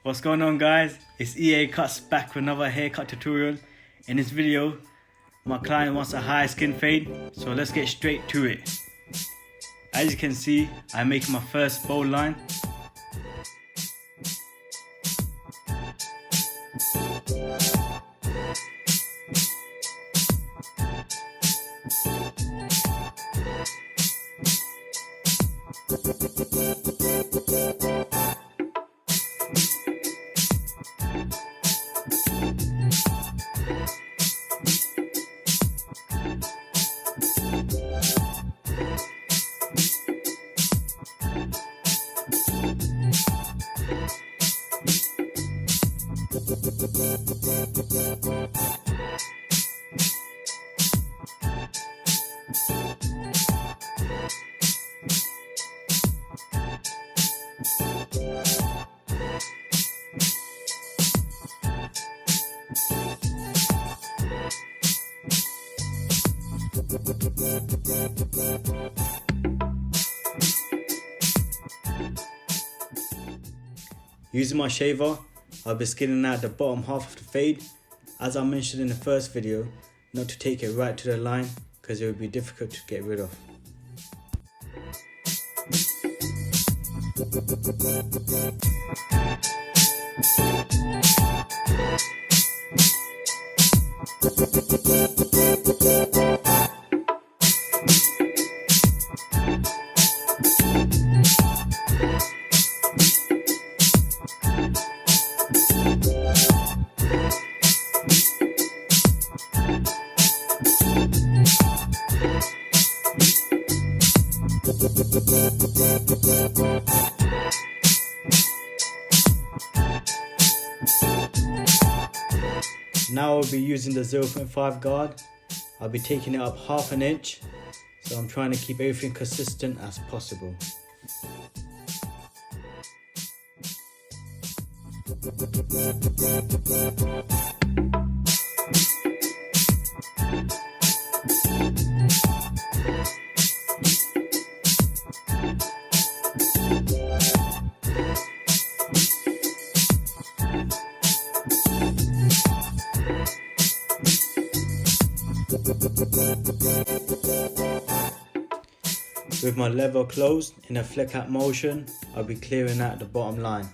What's going on, guys? It's EA Cuts back with another haircut tutorial. In this video, my client wants a high skin fade, so let's get straight to it. As you can see, I'm making my first bold line. Using my shaver, I'll be skinning out the bottom half of the fade. As I mentioned in the first video, not to take it right to the line because it would be difficult to get rid of. Now I'll be using the 0.5 guard. I'll be taking it up half an inch, so I'm trying to keep everything consistent as possible. With my lever closed in a flick out motion, I'll be clearing out the bottom line.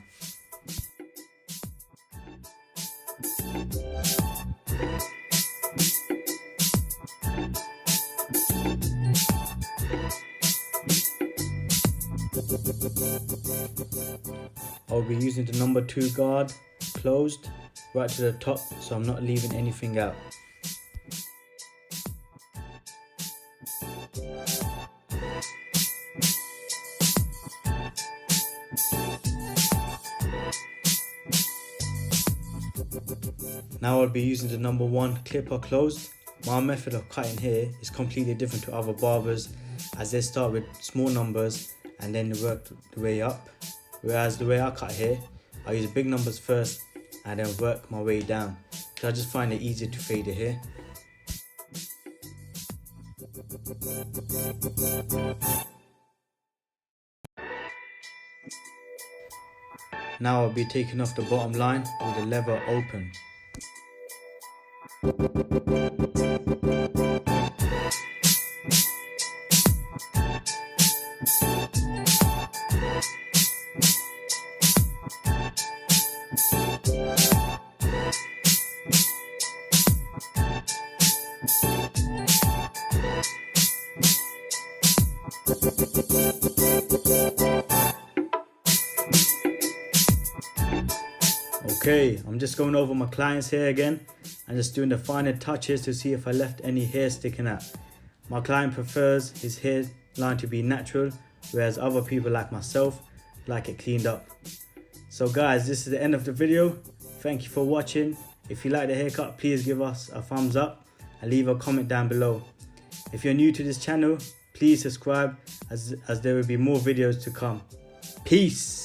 I'll be using the number 2 guard closed right to the top, so I'm not leaving anything out. Now I'll be using the number 1 clipper closed. My method of cutting hair is completely different to other barbers, as they start with small numbers and then work the way up. Whereas the way I cut hair, I use big numbers first and then work my way down. So I just find it easier to fade the hair. Now I'll be taking off the bottom line with the lever open. Okay, I'm just going over my client's hair again and just doing the finer touches to see if I left any hair sticking out. My client prefers his hairline to be natural, whereas other people like myself like it cleaned up. So guys, this is the end of the video. Thank you for watching. If you like the haircut, please give us a thumbs up and leave a comment down below. If you're new to this channel, please subscribe as there will be more videos to come. Peace.